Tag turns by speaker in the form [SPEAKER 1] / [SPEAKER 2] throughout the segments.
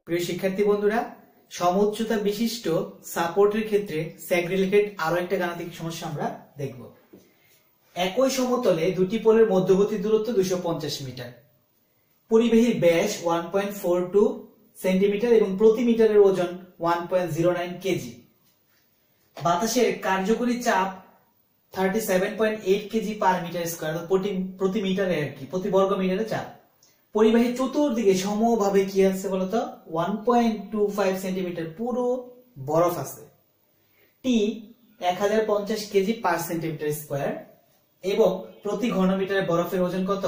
[SPEAKER 1] প্রিয় শিক্ষার্থী বন্ধুরা, সমউচ্চতা বিশিষ্ট সাপোর্টের ক্ষেত্রে স্যাগ রিলেটেড আরো একটা গাণিতিক সমস্যা আমরা দেখব। একই সমতলে দুটি পোলের মধ্যবর্তী দূরত্ব 250 মিটার, পরিবাহীর ব্যাস 1.42 সেন্টিমিটার এবং প্রতি মিটারের ওজন 1.09 কেজি। বাতাসের কার্যকরী চাপ 37.8 কেজি পার মিটার স্কয়ার, প্রতি মিটারে আর কি, প্রতি বর্গ মিটারে চাপ। পরিবাহী চতুর্দিকে সমভাবে কি আছে বলতো? 1.25 সেন্টিমিটার পুরো বরফ আছে। টি 1050 কেজি পার সেন্টিমিটার স্কয়ার এবং প্রতি ঘনমিটারে বরফের ওজন কত?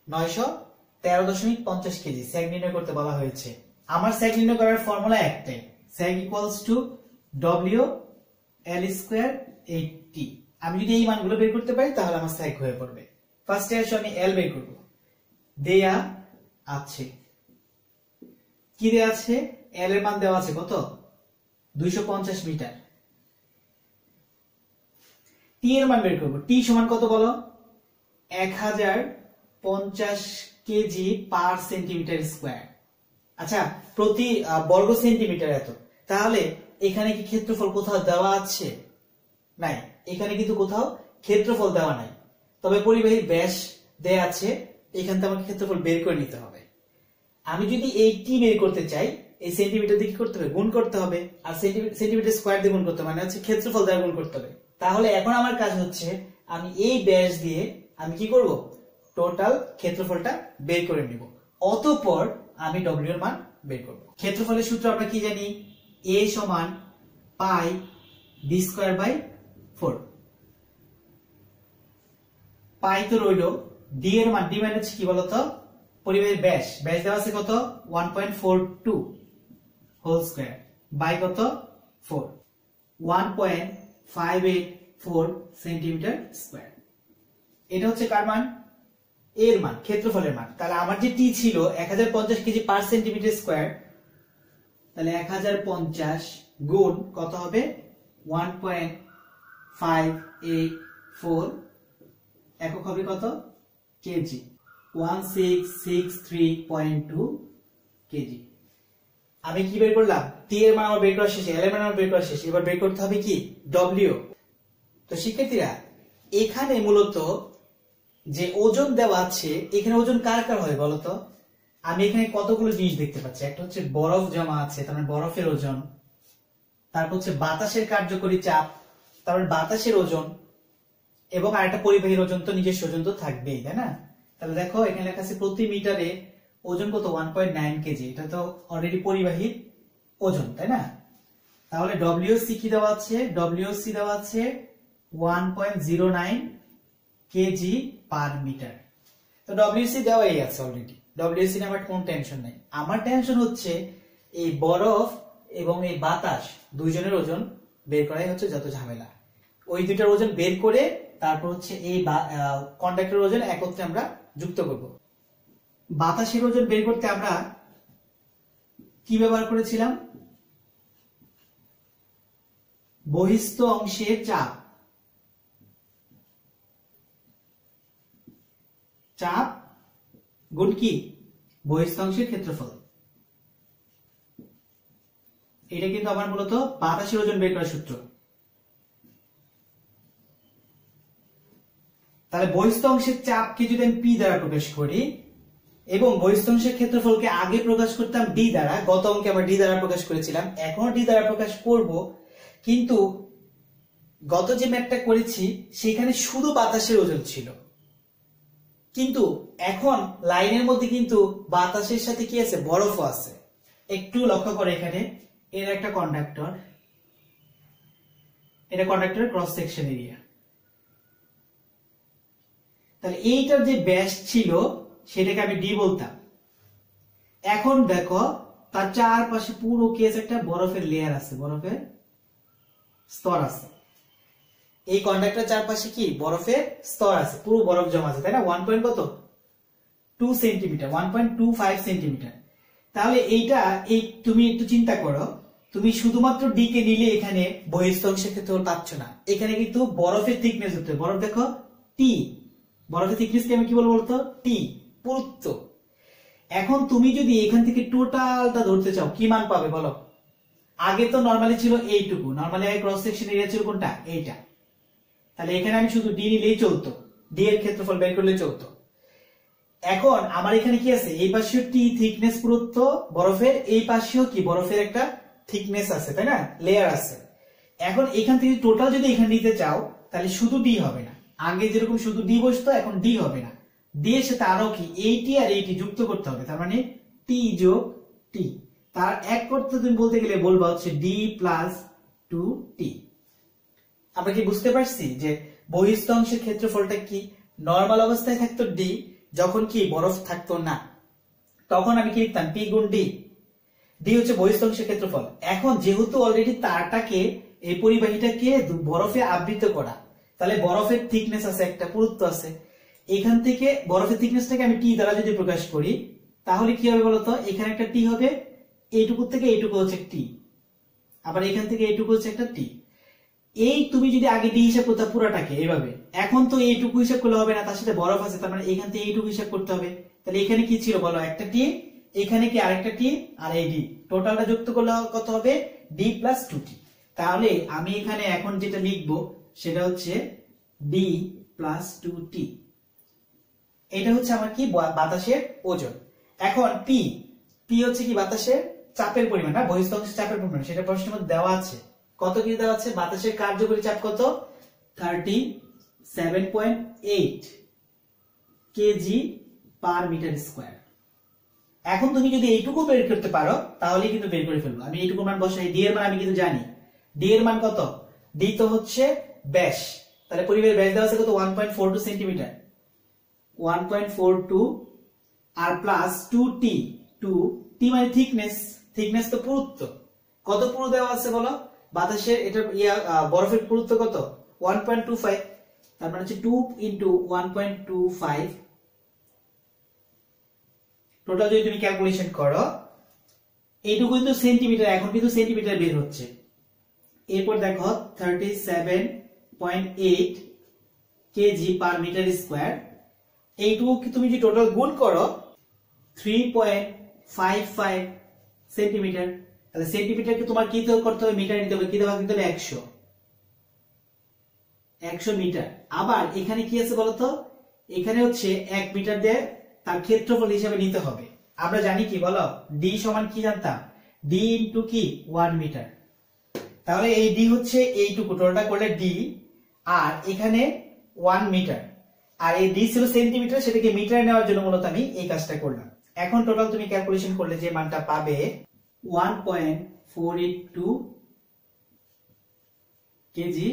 [SPEAKER 1] 913.50 কেজি। স্যাগ নির্ণয় করতে বলা হয়েছে। আমার স্যাগ নির্ণয় করার ফর্মুলা একটাই, sag equals to W L square 8t। আমি যদি এই মানগুলো বের করতে পারি তাহলে আমার স্যাগ হয়ে পড়বে। ফার্স্টে আসলে আমি এল বের করব। দেয়া আছে, কি দেয়া আছে? এল এর মান দেওয়া আছে কত? 250 মিটার। টি এর মান বের করব। টি সমান কত বলো? 1050 কেজি পার সেন্টিমিটার স্কয়ার। আচ্ছা, প্রতি বর্গ সেন্টিমিটার এত। তাহলে এখানে কি ক্ষেত্রফল কোথাও দেওয়া আছে? নাই, এখানে কিন্তু কোথাও ক্ষেত্রফল দেওয়া নাই। তবে পরিবাহীর ব্যাস দেয়া আছে, এখান থেকে আমাকে ক্ষেত্রফল বের করে নিতে হবে। আমি যদি এই টি বের করতে চাই, এই সেন্টিমিটার দিয়ে কি করতে হবে? গুণ করতে হবে। আর সেন্টিমিটার স্কয়ার দিয়ে গুণ করতে হবে, মানে হচ্ছে ক্ষেত্রফল দ্বারা গুণ করতে হবে। তাহলে এখন আমার কাজ হচ্ছে আমি এই ব্যাস দিয়ে আমি কি করব? টোটাল ক্ষেত্রফলটা বের করে নিব। অতঃপর আমি ডব্লিউ এর মান বের করব। ক্ষেত্রফলের সূত্র আমরা কি জানি? এ সমান পাই বি স্কয়ার বাই 4। পাই তো রইল, ডি এর মান, ডি মানে কি বলতো? পরিবাহীর ব্যাস, ব্যাস দেওয়া আছে কত? 1.42 হোল স্কয়ার বাই কত? 4, 1.584 সেন্টিমিটার স্কয়ার। এটা হচ্ছে কার মান? এর মান, ক্ষেত্রফলের মান। তাহলে আমার যে টি ছিল 1050 কেজি পার সেন্টিমিটার স্কয়ার, তাহলে 1050 গুণ কত হবে? 1.584, একক হবে কত? কেজি। 1663.2 কেজি। আমি কি বের করলাম? টি এর মান আমার বের করা শেষ, এল এর মান আমার বের করা শেষ। এবার বের করতে হবে কি? ডব্লিউ। তো শিক্ষার্থীরা, এখানে মূলত যে ওজন দেওয়া আছে, এখানে ওজন কার কার হয় বলতো? আমি এখানে কতগুলো জিনিস দেখতে পাচ্ছি। একটা হচ্ছে বরফ জমা আছে, তার মানে বরফের ওজন। তারপর হচ্ছে বাতাসের কার্যকরী চাপ, তারপর বাতাসের ওজন, এবং আরেকটা পরিবাহীর ওজন, তো নিজস্ব ওজন তো থাকবেই, তাই না? তাহলে দেখো এখানে লেখা আছে প্রতি মিটারে ওজন কত? 1.9 কেজি। এটা তো অলরেডি পরিবাহীর ওজন, তাই না? তাহলে ডব্লিউসি কি দেওয়া আছে? ডব্লিউসি দেওয়া আছে 1.09 কেজি পার মিটার। তো ডব্লিউসি দেওয়াই আছে অলরেডি, ডব্লিউসি নিয়ে আমার কোনো টেনশন নাই। আমার টেনশন হচ্ছে এই বরফ এবং এই বাতাস দুইজনের ওজন বের করাই হচ্ছে যত ঝামেলা। ওই দুইটার ওজন বের করে তারপর হচ্ছে এই কন্ডাক্টরের ওজন একত্রে আমরা যুক্ত করব। বাতাসের ওজন বের করতে আমরা কি ব্যবহার করেছিলাম? বহিস্থ অংশের চাপ, চাপ গুণ কি? বহিস্থ অংশের ক্ষেত্রফল। এটা কিন্তু আমার মূলত বাতাসের ওজন বের করার সূত্র। তাহলে বহিস্থ অংশের চাপকে যদি আমি পি দ্বারা প্রকাশ করি এবং বহিস্থ অংশের ক্ষেত্রফলকে আগে প্রকাশ করতাম ডি দ্বারা, গত অঙ্কে আমরা ডি দ্বারা প্রকাশ করেছিলাম, এখনো ডি দ্বারা প্রকাশ করব, কিন্তু গত যে ম্যাথটা করেছি সেখানে শুধু বাতাসের ওজন ছিল, কিন্তু এখন লাইনের মধ্যে কিন্তু বাতাসের সাথে কি আছে? বরফও আছে। একটু লক্ষ্য করে, এখানে এর একটা কন্ডাক্টর, এটা কন্ডাক্টরের ক্রস সেকশন এরিয়া। তাহলে এইটার যে ব্যাস ছিল সেটাকে আমি ডি বলতাম। এখন দেখো তার চারপাশে পুরো কেস একটা বরফের লেয়ার আছে, বরফের স্তর আছে। এই কন্ডাক্টরের চারপাশে কি? বরফের স্তর আছে, পুরো বরফ জমা আছে, তাই না? 1.2 সেন্টিমিটার, 1.25 সেন্টিমিটার। তাহলে এইটা, এই তুমি একটু চিন্তা করো, তুমি শুধুমাত্র ডি কে নিলে এখানে বহিস্থ অংশের ক্ষেত্রফল পাচ্ছ না। এখানে কিন্তু বরফের থিকনেস হতে, বরফ দেখো টি, বরফের থিকনেসকে আমি কি বলবো বলতো? টি, পুরুত্ব। এখন তুমি যদি এখান থেকে টোটালটা ধরতে চাও কি মান পাবে বলো? আগে তো নরমালি ছিল এইটুকু, নরমালি ক্রস সেকশন এরিয়া ছিল কোনটা? এইটা। তাহলে এখানে আমি শুধু ডি নিলেই চলতো, ডি এর ক্ষেত্রফল বের করলেই চলতো। এখন আমার এখানে কি আছে? এই পাশেও টি থিকনেস পুরুত্ব বরফের, এই পাশেও কি বরফের একটা থিকনেস আছে, তাই না? লেয়ার আছে। এখন এখান থেকে টোটাল যদি এখানে নিতে চাও তাহলে শুধু ডি হবে না, আগে যেরকম শুধু ডি বসতো এখন ডি হবে না, ডি এর সাথে আরো কি এইটি আর এইটি যুক্ত করতে হবে, তার মানে টি যোগ টি। তার এক করতে তুমি বলতে গেলে বলবা হচ্ছে ডি প্লাস 2টি। আমরা কি বুঝতে পারছি যে বহিস্থ অংশের ক্ষেত্রফলটা কি? নরমাল অবস্থায় থাকতো ডি, যখন কি বরফ থাকতো না তখন আমি কি লিখতাম? পি গুণ ডি। ডি হচ্ছে বহিস্থ অংশের ক্ষেত্রফল। এখন যেহেতু অলরেডি তারটাকে, এই পরিবাহীটাকে বরফে আবৃত করা, তাহলে বরফের থিকনেস আছে, একটা পুরুত্ব আছে। এখান থেকে বরফের থিকনেসটাকে আমি টি দ্বারা যদি প্রকাশ করি তাহলে কি হবে বলতো? এখানে একটা টি হবে, এইটুকু থেকে এইটুকু হচ্ছে টি, আবার এখান থেকে এইটুকু হচ্ছে একটা টি। এই তুমি যদি আগে ডি হিসাব করতে পুরাটাকে এইভাবে, এখন তো এইটুকু হিসাব করলে হবে না, তার সাথে বরফ আছে, তার মানে এখান থেকে এইটুকু হিসাব করতে হবে। তাহলে এখানে কি ছিল বলো? একটা টি, এখানে কি আরেকটা টি, আর এই ডি, টোটালটা যুক্ত করলে কত হবে? ডি প্লাস 2টি। তাহলে আমি এখানে এখন যেটা লিখবো সেটা হচ্ছে ডি প্লাস 2টি। এটা হচ্ছে আমার কি? বাতাসের ওজন। এখন পি, পি হচ্ছে কি? বাতাসের চাপের পরিমাণ, না বহিস্থ অংশের চাপের পরিমাণ, সেটা প্রশ্নের মধ্যে দেওয়া আছে। কত কি দেওয়া আছে? বাতাসের কার্যকরী চাপ কত? 37.8 কেজি পার মিটার স্কয়ার। এখন তুমি যদি এইটুকু বের করতে পারো তাহলে কিন্তু বের করে ফেলবো। আমি এইটুকু মান বসাই, ডি এর মান আমি কিন্তু জানি। ডি এর মান কত? ডি তো হচ্ছে ব্যাস, তাহলে পরিবাহীর ব্যাস দেওয়া আছে কত? 1.42 সেন্টিমিটার। 1.42 আর প্লাস 2টি, 2টি মানে থিকনেস, থিকনেস তো পুরুত্ব। কত পুরু দেওয়া আছে বলো? বাতাসের এটা বরফের পুরুত্ব কত? 1.25, তার মানে হচ্ছে 2 ইনটু 1.25। টোটাল যদি তুমি ক্যালকুলেশন করো, এইটুকু কিন্তু সেন্টিমিটার, এখন কিন্তু সেন্টিমিটার বের হচ্ছে। এরপর দেখো 37.8 কেজি পার মিটার স্কয়ার, এইটুকু কি তুমি যদি টোটাল গুণ করো 3.55 সেন্টিমিটার, তাহলে সেন্টিমিটারকে তোমার কি করতে হবে? মিটার নিতে হবে, কি দেওয়া দিতে হবে? 100 মিটার। আবার এখানে কি আছে বলতো? এখানে হচ্ছে 1 মিটার দিয়ে তার ক্ষেত্রফল হিসেবে নিতে হবে। আমরা জানি কি বলো? ডি সমান কি জানতাম? ডি ইনটু কি? 1 মিটার। তাহলে এই ডি হচ্ছে এইটুকু, টোটালটা করলে ডি, আর এখানে 1 মিটার, আর এই ডি ছিল সেন্টিমিটার, সেটাকে মিটারে নেওয়ার জন্য মূলত আমি এই কাজটা করলাম। এখন টোটাল তুমি ক্যালকুলেশন করলে যে মানটা পাবে 1.482 কেজি।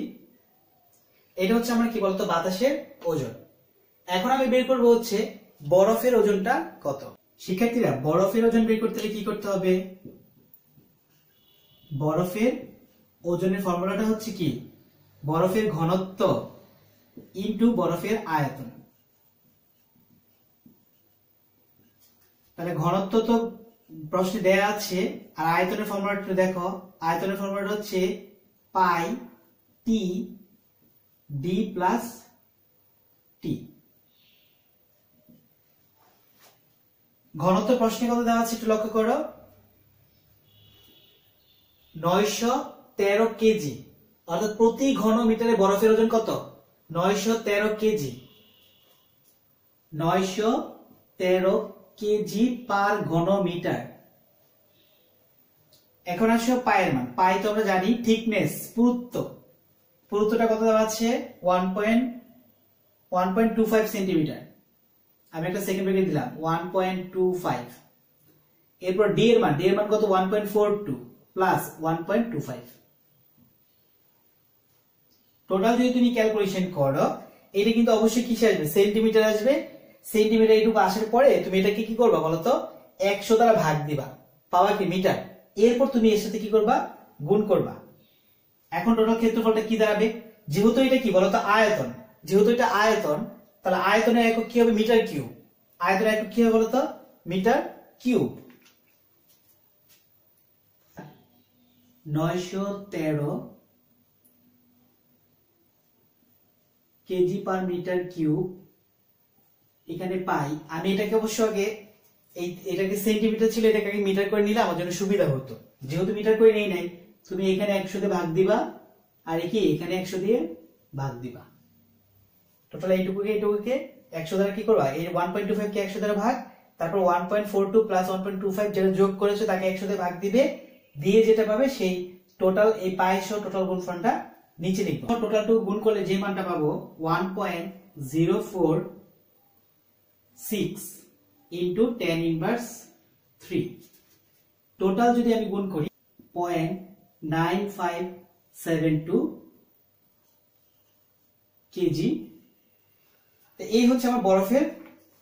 [SPEAKER 1] এটা হচ্ছে আমরা কি বলতো? বাতাসের ওজন। এখন আমি বের করবো হচ্ছে বরফের ওজনটা কত। শিক্ষার্থীরা, বরফের ওজন বের করতে হলে কি করতে হবে? বরফের ওজনের ফর্মুলাটা হচ্ছে কি? বরফের ঘনত্ব ইনটু বরফের আয়তন। তাহলে ঘনত্ব তো প্রশ্নে দেয়া আছে, আর আয়তনের ফর্মুলাটা দেখো, আয়তনের ফর্মুলাটা হচ্ছে পাই টি ডি প্লাস টি। ঘনত্ব প্রশ্নে কত দেওয়া আছে একটু লক্ষ্য করো, 913 কেজি, অর্থাৎ প্রতি ঘন মিটারে বরফের ওজন কত? 913 কেজি। 913 কেজি পার ঘন মিটার। এখন আসো পায়ের মান। পাই তো আমরা জানি থিকনেস, পুরুত্ব। পুরুত্বটা কত দেওয়া আছে? 1.25 সেন্টিমিটার। আমি একটা সেকেন্ড ব্রেকেট দিলাম 1.25। এরপর ডি এর মান, ডি এর মান কত? 1.42 প্লাস 1.25। টোটাল যদি তুমি ক্যালকুলেশন করো, এটা কিন্তু অবশ্যই কিসে আসবে? সেন্টিমিটার আসবে। সেন্টিমিটার এইটুকু আসার পরে তুমি এটাকে কি করবা বলতো? 100 দ্বারা ভাগ দিবা, পাওয়া কি? মিটার। এরপর তুমি এর সাথে কি করবা? গুণ করবা। এখন টোটাল ক্ষেত্রফলটা কি দাঁড়াবে? যেহেতু এটা কি বলতো? আয়তন। যেহেতু এটা আয়তন, তাহলে আয়তনের একক কি হবে? Metre cube. আয়তনের একক কি হবে বলতো? Metre cube. 913 KG per metre cube, এখানে পাই। আমি এটাকে অবশ্য আগে এটাকে সেন্টিমিটার ছিল, এটাকে আগে মিটার করে নিলে আমার জন্য সুবিধা হতো। যেহেতু মিটার করে নেই নাই, তুমি এখানে 100 দিয়ে ভাগ দিবা, আর এখানে 100 দিয়ে ভাগ দিবা। টোটাল এইটুকুকে 100 দ্বারা কি করবা, এই 1.25 কে 100 দ্বারা ভাগ, তারপর 1.42 প্লাস 1.25 যেটা যোগ করেছো তাকে 100 দিয়ে ভাগ দিবে, দিয়ে যেটা পাবে সেই টোটাল এই পায়ের সহ টোটাল গুণফলটা নিচে লিখবো। টোটাল টু গুণ করলে যে মানটা পাবো 1.046 ইন্টু 10 ইনভার্স 3। টোটাল যদি আমি গুণ করি 0.9572 কেজি। এই হচ্ছে আমার বরফের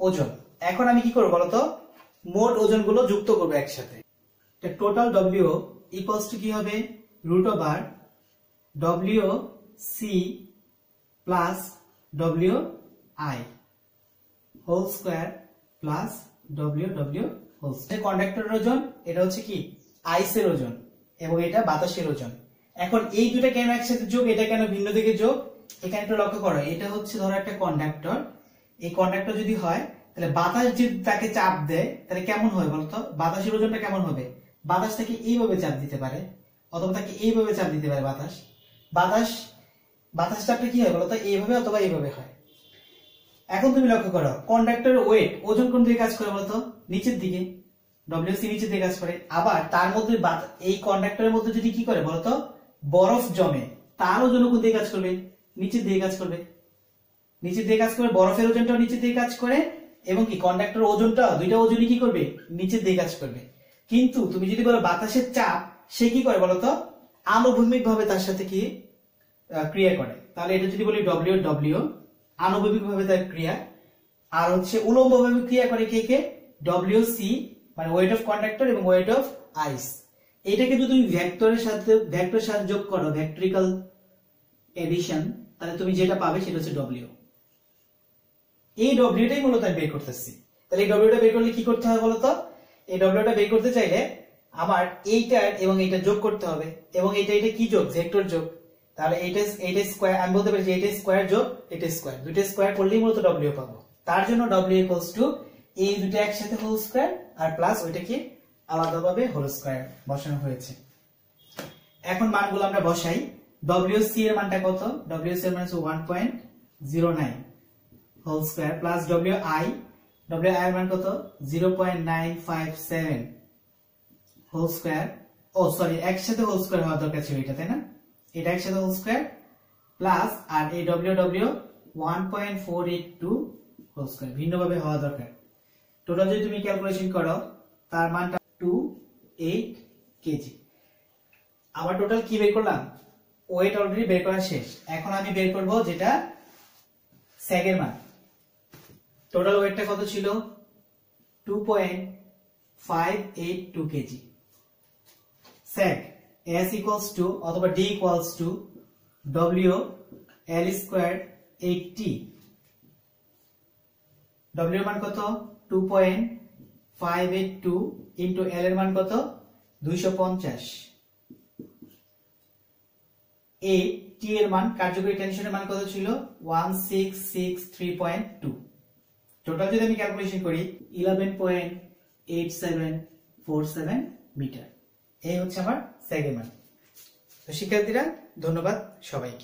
[SPEAKER 1] ওজন। এখন আমি কি করবো বলতো, মোট ওজন গুলো যুক্ত করবো একসাথে। টোটাল ডব্লিউ ইকুয়ালস টু কি হবে, root over W C plus W I whole square plus W W whole square. কন্ডাক্টরের ওজন এটা হচ্ছে কি আইসের ওজন, এবং এটা বাতাসের ওজন। এখন এই দুটা কেন একসাথে যোগ, এটা কেন ভিন্ন দিকে যোগ, এখানে একটু লক্ষ্য করো। এটা হচ্ছে ধরো একটা কন্ডাক্টর, এই কন্ডাক্টর যদি হয় তাহলে বাতাস যদি তাকে চাপ দেয় তাহলে কেমন হয় বলতো, বাতাসের ওজনটা কেমন হবে, বাতাস তাকে এইভাবে চাপ দিতে পারে অথবা তাকে এইভাবে চাপ দিতে পারে। বাতাস চাপটা কি হয় বলতো, এইভাবে অথবা এইভাবে হয়। এখন তুমি লক্ষ্য করো কন্ডাক্টরের ওয়েট ওজন কোন দিকে কাজ করে বলতো, নিচের দিকে, ডব্লিউসি নিচের দিকে কাজ করে। আবার তার মধ্যে এই কন্ডাক্টরের মধ্যে যদি কি করে বলতো বরফ জমে, তার ওজন কোন দিকে কাজ করবে, নিচের দিকে কাজ করবে। নিচের দিকে কাজ করে, বরফের ওজনটাও নিচের দিকে কাজ করে, এবং কি কন্ডাক্টরের ওজনটা, দুইটা ওজনই কি করবে, নিচের দিকে কাজ করবে। কিন্তু তুমি যদি বলো বাতাসের চাপ, সে কি করে বলতো আনুভূমিক ভাবে তার সাথে কি ক্রিয়া করে। তাহলে এটা যদি বলি ডব্লিউ ডব্লিউ আনুভূমিক ভাবে তার ক্রিয়া, আর হচ্ছে উলম্ব ভাবে ক্রিয়া করে কে, ডব্লিউ সি মানে ওয়েট অফ কন্ডাক্টর এবং ওয়েট অফ আইস। এটাকে যদি তুমি ভেক্টরের সাথে যোগ করো, ভেক্টরিক্যাল এডিশন, তাহলে তুমি যেটা পাবে সেটা হচ্ছে ডব্লিউ। এই ডব্লিউটাই মূলত আমি বের করতেছি। তাহলে এই ডব্লিউটা বের করলে কি করতে হবে বলতো, এই ডব্লিউটা বের করতে চাইলে আমার এইটার এবং এইটা যোগ করতে হবে, এবং এটা কি যোগ, ভেক্টর যোগ। তাহলে এইটা স্কয়ার, আমি বলতে পারি যে এটা স্কয়ার যোগ এটা স্কয়ার, দুইটা স্কয়ার করলেই মূলত ডব্লিউ পাবো। তার জন্য ডব্লিউ ইকুয়ালস টু এই দুটো একসাথে হোল স্কয়ার আর প্লাস ওইটা কি আলাদাভাবে হোল স্কয়ার বসানো হয়েছে। এখন মানগুলো আমরা বসাই। ডব্লিউসি এর মানটা কত, ডব্লিউসি এর মান হচ্ছে 1.09 হোল স্কয়ার প্লাস ডব্লিউআই এর মান কত 0.957 হোল স্কয়ার। ও সরি, একসাথে হোল স্কয়ার হওয়া দরকার ছিল এটা, তাই না, এটা একসাথে হোল স্কয়ার প্লাস, আর এই ডব্লিউ 1.482 হোল স্কয়ার ভিন্নভাবে হওয়া দরকার। টোটাল যদি তুমি ক্যালকুলেশন করো তার মানটা 28 কেজি। আবার টোটাল কি বের করলাম, ওয়েট অলরেডি বের করা শেষ। এখন আমি বের করব যেটা স্যাগের মান। টোটাল ওয়েটটা কত ছিল 2.582 কেজি। স্যাগ S equals to অথবা D equals to W L square 80। W এর মান কত 2.582 into L এর মান কত 250। A T এর মান, কার্যকরী টেনশনের মান কত ছিল 1663.2। টোটাল যদি আমি ক্যালকুলেশন করি 11.8747 মিটার। এই হচ্ছে আমার স্যাগের মান। তো শিক্ষার্থীরা ধন্যবাদ সবাইকে।